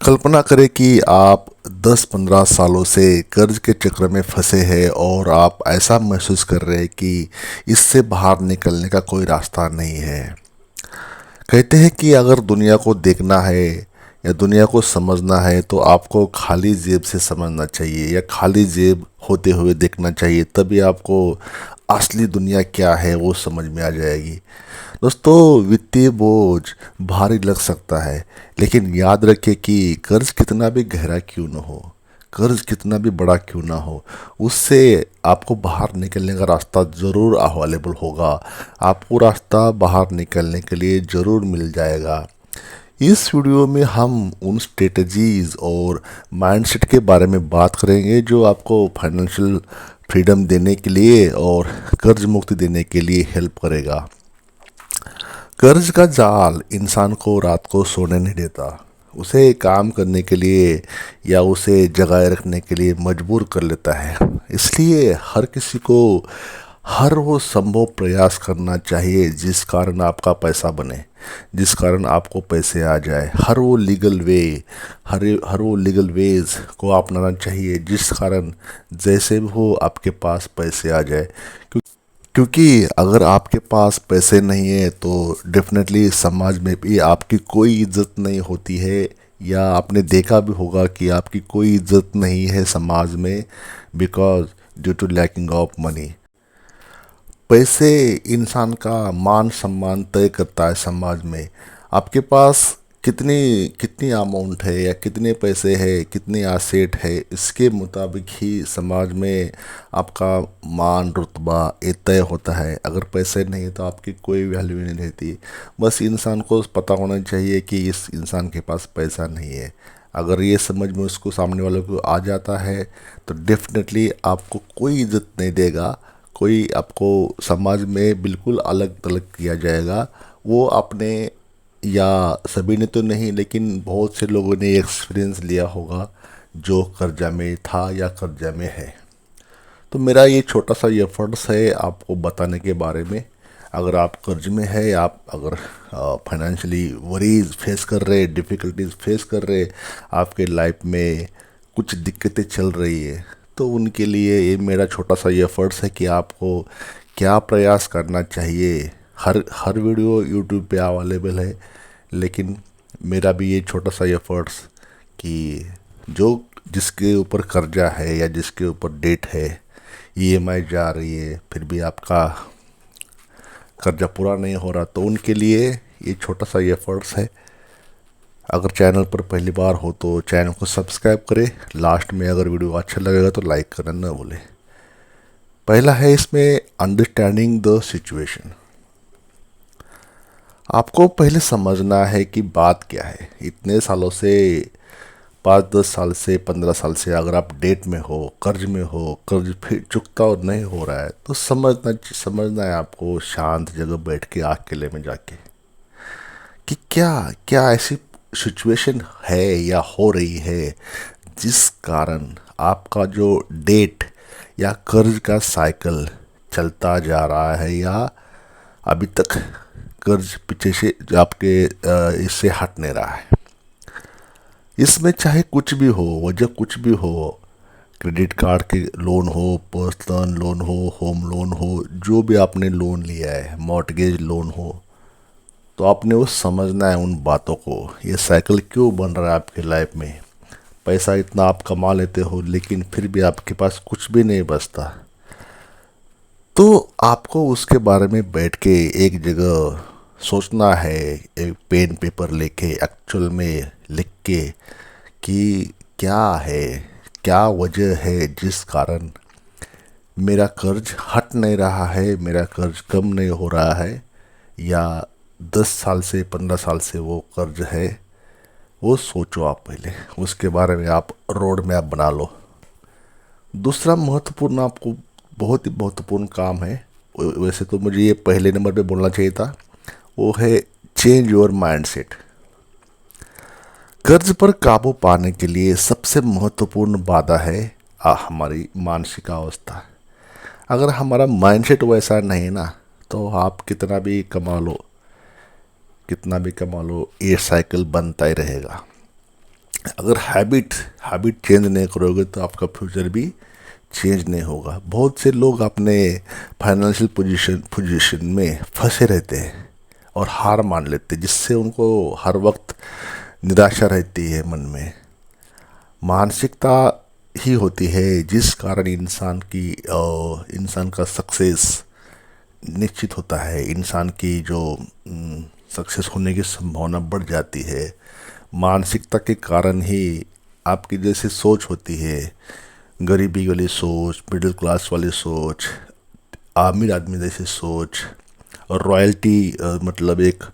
कल्पना करें कि आप 10-15 सालों से कर्ज के चक्र में फंसे हैं और आप ऐसा महसूस कर रहे हैं कि इससे बाहर निकलने का कोई रास्ता नहीं है। कहते हैं कि अगर दुनिया को देखना है या दुनिया को समझना है तो आपको खाली जेब से समझना चाहिए या खाली जेब होते हुए देखना चाहिए, तभी आपको असली दुनिया क्या है वो समझ में आ जाएगी। दोस्तों, वित्तीय बोझ भारी लग सकता है, लेकिन याद रखिए कि कर्ज कितना भी गहरा क्यों न हो, कर्ज कितना भी बड़ा क्यों ना हो, उससे आपको बाहर निकलने का रास्ता ज़रूर अवेलेबल होगा। आपको रास्ता बाहर निकलने के लिए ज़रूर मिल जाएगा। इस वीडियो में हम उन स्ट्रेटजीज़ और माइंडसेट के बारे में बात करेंगे जो आपको फाइनेंशियल फ्रीडम देने के लिए और कर्ज मुक्ति देने के लिए हेल्प करेगा। कर्ज का जाल इंसान को रात को सोने नहीं देता, उसे काम करने के लिए या उसे जगाए रखने के लिए मजबूर कर लेता है। इसलिए हर किसी को हर वो संभव प्रयास करना चाहिए जिस कारण आपका पैसा बने, जिस कारण आपको पैसे आ जाए। हर वो लीगल वेज को अपनाना चाहिए जिस कारण जैसे भी हो आपके पास पैसे आ जाए। क्योंकि अगर आपके पास पैसे नहीं है तो डेफिनेटली समाज में भी आपकी कोई इज्जत नहीं होती है, या आपने देखा भी होगा कि आपकी कोई इज्जत नहीं है समाज में, because due to lacking of money. पैसे इंसान का मान सम्मान तय करता है समाज में। आपके पास कितनी कितनी अमाउंट है या कितने पैसे है, कितनी एसेट है, इसके मुताबिक ही समाज में आपका मान रुतबा ये तय होता है। अगर पैसे नहीं तो आपकी कोई वैल्यू नहीं रहती। बस इंसान को पता होना चाहिए कि इस इंसान के पास पैसा नहीं है। अगर ये समझ में उसको सामने वालों को आ जाता है तो डेफिनेटली आपको कोई इज्जत नहीं देगा, कोई आपको समाज में बिल्कुल अलग थलग किया जाएगा। वो अपने, या सभी ने तो नहीं लेकिन बहुत से लोगों ने एक्सपीरियंस लिया होगा जो कर्जा में था या कर्जा में है। तो मेरा ये छोटा सा एफर्ट्स है आपको बताने के बारे में। अगर आप कर्ज में है, आप अगर फाइनेंशियली वरीज फेस कर रहे, डिफ़िकल्टीज फेस कर रहे, आपके लाइफ में कुछ दिक्कतें चल रही है, तो उनके लिए ये मेरा छोटा सा एफर्ट्स है कि आपको क्या प्रयास करना चाहिए। हर हर वीडियो यूट्यूब पे अवेलेबल है, लेकिन मेरा भी ये छोटा सा एफर्ट्स कि जो जिसके ऊपर कर्जा है या जिसके ऊपर डेट है, ईएमआई जा रही है, फिर भी आपका कर्जा पूरा नहीं हो रहा, तो उनके लिए ये छोटा सा एफर्ट्स है। अगर चैनल पर पहली बार हो तो चैनल को सब्सक्राइब करें। लास्ट में अगर वीडियो अच्छा लगेगा तो लाइक करना न भूलें। पहला है इसमें अंडरस्टैंडिंग द सिचुएशन। आपको पहले समझना है कि बात क्या है। इतने सालों से, 5-10 साल से, 15 साल से अगर आप डेट में हो, कर्ज में हो, कर्ज फिर चुकता और नहीं हो रहा है, तो समझना है आपको शांत जगह बैठ के अकेले में जाके कि क्या क्या ऐसी सिचुएशन है या हो रही है जिस कारण आपका जो डेट या कर्ज का साइकिल चलता जा रहा है, या अभी तक कर्ज पीछे से आपके इससे हट नहीं रहा है। इसमें चाहे कुछ भी हो, वजह कुछ भी हो, क्रेडिट कार्ड के लोन हो, पर्सनल लोन हो, होम लोन हो, जो भी आपने लोन लिया है, मॉर्टगेज लोन हो, तो आपने वो समझना है उन बातों को। ये साइकिल क्यों बन रहा है आपकी लाइफ में। पैसा इतना आप कमा लेते हो लेकिन फिर भी आपके पास कुछ भी नहीं बचता, तो आपको उसके बारे में बैठ के एक जगह सोचना है, एक पेन पेपर लेके एक्चुअल में लिख के कि क्या है, क्या वजह है जिस कारण मेरा कर्ज हट नहीं रहा है, मेरा कर्ज कम नहीं हो रहा है, या 10 साल से, 15 साल से वो कर्ज है। वो सोचो आप पहले, उसके बारे में आप रोड मैप बना लो। दूसरा महत्वपूर्ण, आपको बहुत ही महत्वपूर्ण काम है, वैसे तो मुझे ये पहले नंबर पे बोलना चाहिए था, वो है चेंज योर माइंडसेट। कर्ज पर काबू पाने के लिए सबसे महत्वपूर्ण बाधा है हमारी मानसिक अवस्था। अगर हमारा माइंडसेट वैसा नहीं ना, तो आप कितना भी कमा लो, ये साइकिल बनता ही रहेगा। अगर हैबिट हैबिट चेंज नहीं करोगे तो आपका फ्यूचर भी चेंज नहीं होगा। बहुत से लोग अपने फाइनेंशियल पोजीशन में फंसे रहते हैं और हार मान लेते हैं, जिससे उनको हर वक्त निराशा रहती है मन में। मानसिकता ही होती है जिस कारण इंसान का सक्सेस निश्चित होता है, इंसान की जो सक्सेस होने की संभावना बढ़ जाती है। मानसिकता के कारण ही आपकी जैसी सोच होती है, गरीबी वाली सोच, मिडिल क्लास वाली सोच, आमिर आदमी जैसी सोच, और रॉयल्टी मतलब एक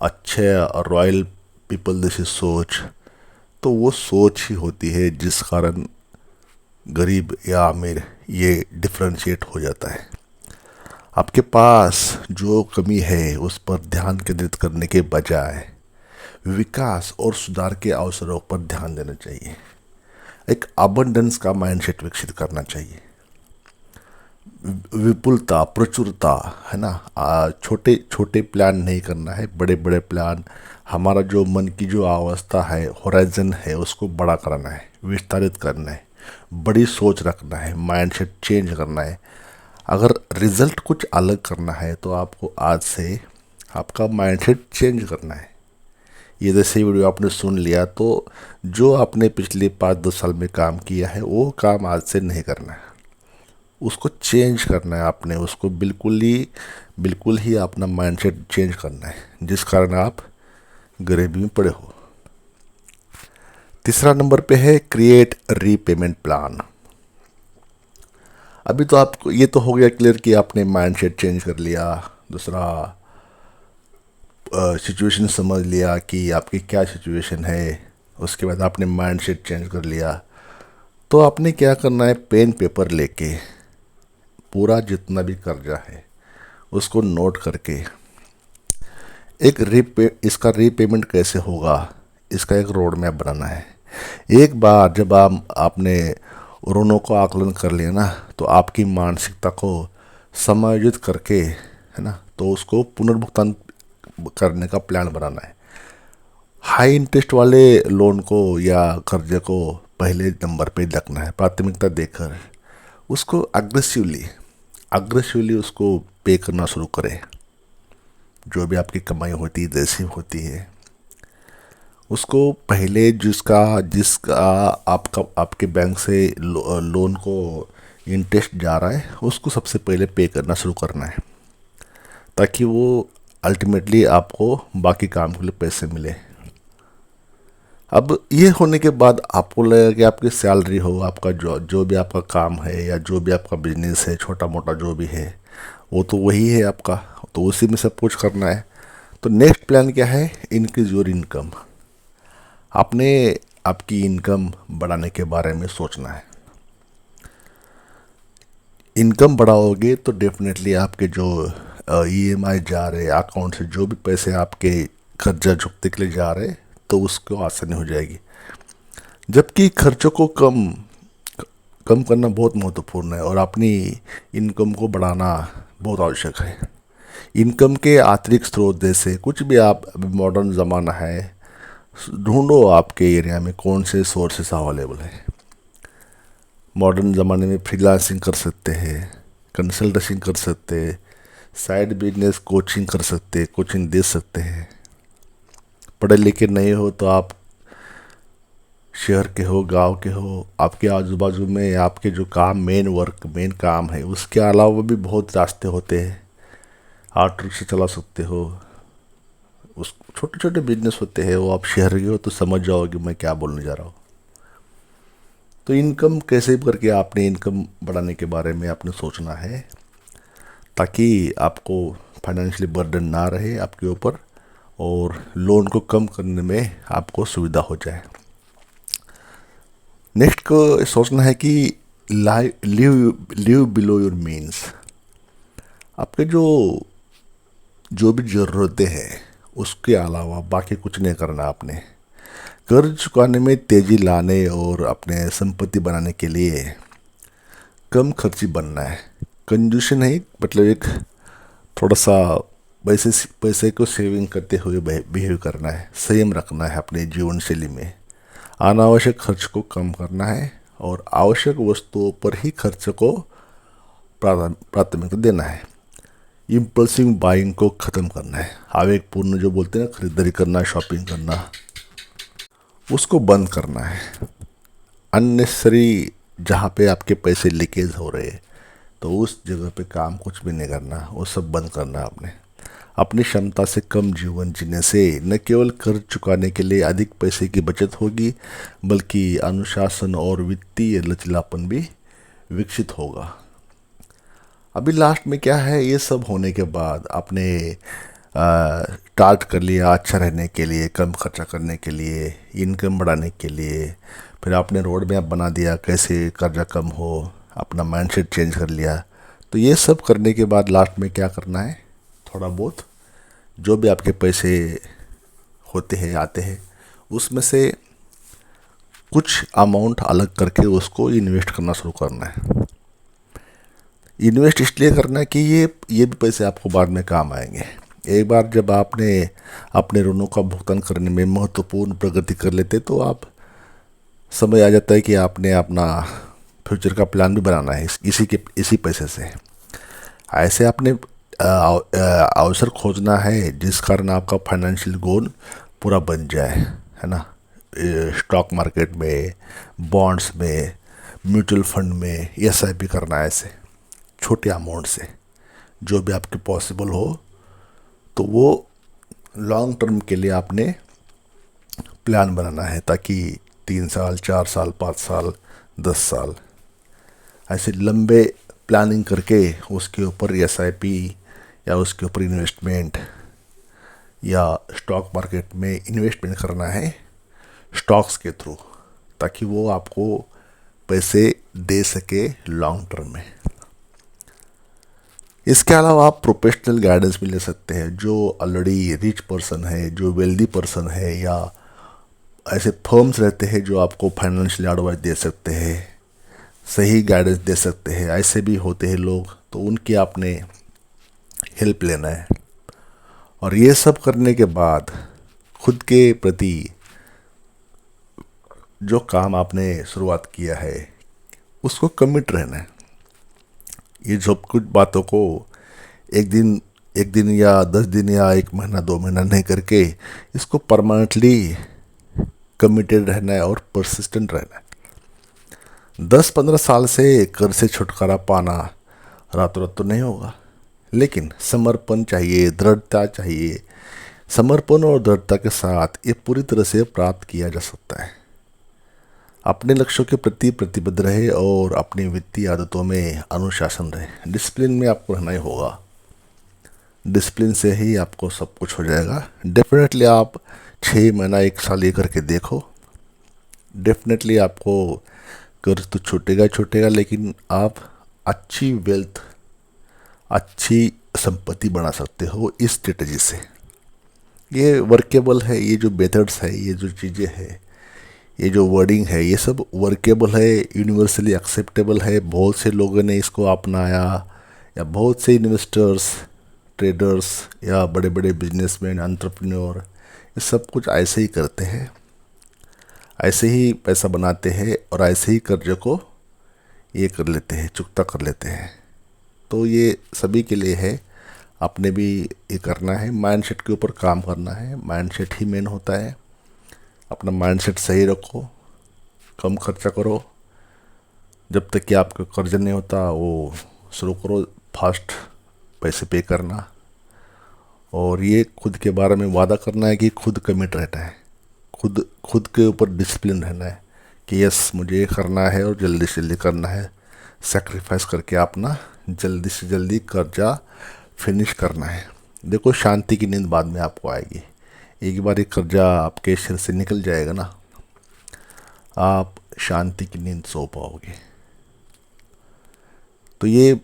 अच्छे रॉयल पीपल जैसी सोच, तो वो सोच ही होती है जिस कारण गरीब या अमीर ये डिफ्रेंशिएट हो जाता है। आपके पास जो कमी है उस पर ध्यान केंद्रित करने के बजाय विकास और सुधार के अवसरों पर ध्यान देना चाहिए। एक अबंडेंस का माइंडसेट विकसित करना चाहिए। विपुलता, प्रचुरता, है ना। छोटे छोटे प्लान नहीं करना है, बड़े बड़े प्लान। हमारा जो मन की जो अवस्था है, होराइजन है, उसको बड़ा करना है, विस्तारित करना है, बड़ी सोच रखना है, माइंडसेट चेंज करना है। अगर रिजल्ट कुछ अलग करना है तो आपको आज से आपका माइंडसेट चेंज करना है। ये जैसे वीडियो आपने सुन लिया तो जो आपने पिछले 5-10 साल में काम किया है वो काम आज से नहीं करना है, उसको चेंज करना है आपने। उसको बिल्कुल ही अपना माइंडसेट चेंज करना है, जिस कारण आप गरीबी में पड़े हो। तीसरा नंबर पे है क्रिएट रीपेमेंट प्लान। अभी तो आपको ये तो हो गया क्लियर कि आपने माइंडसेट चेंज कर लिया। दूसरा, सिचुएशन समझ लिया कि आपकी क्या सिचुएशन है, उसके बाद आपने माइंडसेट चेंज कर लिया। तो आपने क्या करना है, पेन पेपर लेके पूरा जितना भी कर्जा है उसको नोट करके इसका रीपेमेंट कैसे होगा, इसका एक रोड मैप बनाना है। एक बार जब आपने ऋणों को आकलन कर लिया ना, तो आपकी मानसिकता को समायोजित करके, है ना, तो उसको पुनर्भुगतान करने का प्लान बनाना है। हाई इंटरेस्ट वाले लोन को या कर्जे को पहले नंबर पे रखना है, प्राथमिकता देकर उसको अग्रेसिवली उसको पे करना शुरू करें। जो भी आपकी कमाई होती है, जैसी होती है, उसको पहले जिसका आपके बैंक से लोन को इंटरेस्ट जा रहा है उसको सबसे पहले पे करना शुरू करना है, ताकि वो अल्टीमेटली आपको बाकी काम के लिए पैसे मिले। अब ये होने के बाद आपको लगेगा कि आपकी सैलरी हो, आपका जो भी आपका काम है या जो भी आपका बिजनेस है, छोटा मोटा जो भी है, वो तो वही है आपका, तो उसी में सब कुछ करना है। तो नेक्स्ट प्लान क्या है, इंक्रीज योर इनकम। आपने आपकी इनकम बढ़ाने के बारे में सोचना है। इनकम बढ़ाओगे तो डेफिनेटली आपके जो ईएमआई जा रहे अकाउंट से, जो भी पैसे आपके कर्जा चुकते के लिए जा रहे, तो उसको आसानी हो जाएगी। जबकि खर्चों को कम कम करना बहुत महत्वपूर्ण है और अपनी इनकम को बढ़ाना बहुत आवश्यक है। इनकम के अतिरिक्त स्रोत जैसे कुछ भी आप, अभी मॉडर्न ज़माना है, ढूंढो आपके एरिया में कौन से सोर्सेस अवेलेबल है। मॉडर्न ज़माने में फ्रीलांसिंग कर सकते हैं, कंसल्टेंसी कर सकते हैं, साइड बिजनेस कोचिंग कर सकते हैं, कोचिंग दे सकते हैं। पढ़े लिखे नहीं हो तो आप शहर के हो, गांव के हो, आपके आजू बाजू में आपके जो मेन काम है, उसके अलावा भी बहुत रास्ते होते हैं। ऑटो रिक्शा चला सकते हो, उस छोटे छोटे बिजनेस होते हैं, वो आप शहर के हो तो समझ जाओगे मैं क्या बोलने जा रहा हूँ। तो इनकम कैसे भी करके आपने इनकम बढ़ाने के बारे में आपने सोचना है, ताकि आपको फाइनेंशियली बर्डन ना रहे आपके ऊपर और लोन को कम करने में आपको सुविधा हो जाए। नेक्स्ट को सोचना है कि लिव बिलो योर मीन्स। आपके जो भी ज़रूरतें हैं उसके अलावा बाकी कुछ नहीं करना आपने। कर्ज चुकाने में तेज़ी लाने और अपने संपत्ति बनाने के लिए कम खर्ची बनना है। कंजूसी नहीं, मतलब एक थोड़ा सा पैसे को सेविंग करते हुए बिहेव करना है, संयम रखना है अपने जीवन शैली में। अनावश्यक खर्च को कम करना है और आवश्यक वस्तुओं पर ही खर्च को प्राथमिकता देना है। इम्पल्सिव बाइंग को ख़त्म करना है। आवेगपूर्ण जो बोलते हैं ना, खरीदारी करना, शॉपिंग करना, उसको बंद करना है। अननेसेसरी जहाँ पे आपके पैसे लीकेज हो रहे हैं तो उस जगह पे काम कुछ भी नहीं करना, वो सब बंद करना आपने। अपनी क्षमता से कम जीवन जीने से न केवल कर्ज चुकाने के लिए अधिक पैसे की बचत होगी, बल्कि अनुशासन और वित्तीय लचीलापन भी विकसित होगा। अभी लास्ट में क्या है, ये सब होने के बाद आपने स्टार्ट कर लिया अच्छा रहने के लिए, कम खर्चा करने के लिए, इनकम बढ़ाने के लिए, फिर आपने रोड मैप बना दिया कैसे कर्जा कम हो, अपना माइंडसेट चेंज कर लिया। तो ये सब करने के बाद लास्ट में क्या करना है, थोड़ा बहुत जो भी आपके पैसे होते हैं आते हैं उसमें से कुछ अमाउंट अलग करके उसको इन्वेस्ट करना शुरू करना है। इन्वेस्ट इसलिए करना है कि ये भी पैसे आपको बाद में काम आएंगे। एक बार जब आपने अपने ऋणों का भुगतान करने में महत्वपूर्ण प्रगति कर लेते तो आप समय आ जाता है कि आपने अपना फ्यूचर का प्लान भी बनाना है इसी पैसे से। ऐसे आपने अवसर खोजना है जिस कारण आपका फाइनेंशियल गोल पूरा बन जाए, है ना। स्टॉक मार्केट में, बॉन्ड्स में, म्यूचुअल फंड में एसआईपी करना है, ऐसे छोटे अमाउंट से जो भी आपके पॉसिबल हो। तो वो लॉन्ग टर्म के लिए आपने प्लान बनाना है ताकि 3 साल, 4 साल, 5 साल, 10 साल ऐसे लंबे प्लानिंग करके उसके ऊपर एसआईपी या उसके ऊपर इन्वेस्टमेंट या स्टॉक मार्केट में इन्वेस्टमेंट करना है स्टॉक्स के थ्रू, ताकि वो आपको पैसे दे सके लॉन्ग टर्म में। इसके अलावा आप प्रोफेशनल गाइडेंस भी ले सकते हैं। जो ऑलरेडी रिच पर्सन है, जो वेल्दी पर्सन है, या ऐसे फर्म्स रहते हैं जो आपको फाइनेंशियल एडवाइस दे सकते हैं, सही गाइडेंस दे सकते हैं, ऐसे भी होते हैं लोग, तो उनकी आपने हेल्प लेना है। और ये सब करने के बाद खुद के प्रति जो काम आपने शुरुआत किया है उसको कमिट रहना है। ये सब कुछ बातों को एक दिन या 10 दिन या 1 महीना 2 महीना नहीं करके इसको परमानेंटली कमिटेड रहना है और परसिस्टेंट रहना है। 10-15 साल से कर्ज से छुटकारा पाना रातों रात तो नहीं होगा, लेकिन समर्पण चाहिए, दृढ़ता चाहिए। समर्पण और दृढ़ता के साथ ये पूरी तरह से प्राप्त किया जा सकता है। अपने लक्ष्यों के प्रति प्रतिबद्ध रहे और अपनी वित्तीय आदतों में अनुशासन रहे। डिसिप्लिन में आपको रहना ही होगा। डिसिप्लिन से ही आपको सब कुछ हो जाएगा। डेफिनेटली आप 6 महीना 1 साल ये करके देखो, डेफिनेटली आपको कर्ज तो छूटेगा, लेकिन आप अच्छी वेल्थ, अच्छी संपत्ति बना सकते हो इस स्ट्रेटजी से। ये वर्केबल है, ये जो मेथड्स है, ये जो चीज़ें हैं, ये जो वर्डिंग है, ये सब वर्केबल है, यूनिवर्सली एक्सेप्टेबल है। बहुत से लोगों ने इसको अपनाया, या बहुत से इन्वेस्टर्स, ट्रेडर्स या बड़े बड़े बिजनेसमैन, एंटरप्रेन्योर ये सब कुछ ऐसे ही करते हैं, ऐसे ही पैसा बनाते हैं और ऐसे ही कर्ज को ये कर लेते हैं, चुकता कर लेते हैं। तो ये सभी के लिए है, आपने भी ये करना है। माइंडसेट के ऊपर काम करना है, माइंडसेट ही मेन होता है। अपना माइंडसेट सही रखो, कम खर्चा करो, जब तक कि आपका कर्ज नहीं होता वो शुरू करो फास्ट पैसे पे करना। और ये खुद के बारे में वादा करना है कि खुद कमिट रहना है, खुद के ऊपर डिसिप्लिन रहना है कि यस मुझे ये करना है और जल्दी से जल्दी करना है। सेक्रीफाइस करके अपना जल्दी से जल्दी कर्जा फिनिश करना है। देखो, शांति की नींद बाद में आपको आएगी। एक बार ये कर्जा आपके सिर से निकल जाएगा ना, आप शांति की नींद सो पाओगे। तो ये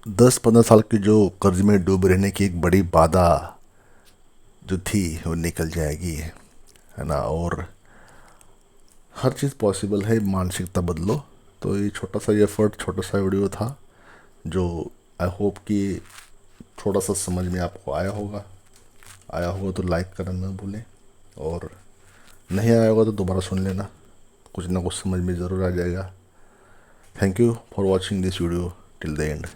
10-15 साल की जो कर्ज में डूब रहने की एक बड़ी बाधा जो थी वो निकल जाएगी, है ना। और हर चीज़ पॉसिबल है, मानसिकता बदलो। तो ये छोटा सा एफर्ट, छोटा सा वीडियो था जो आई होप कि थोड़ा सा समझ में आपको आया होगा तो लाइक करना न भूलें और नहीं आया होगा तो दोबारा सुन लेना, कुछ ना कुछ समझ में ज़रूर आ जाएगा। Thank you for watching this video till the end.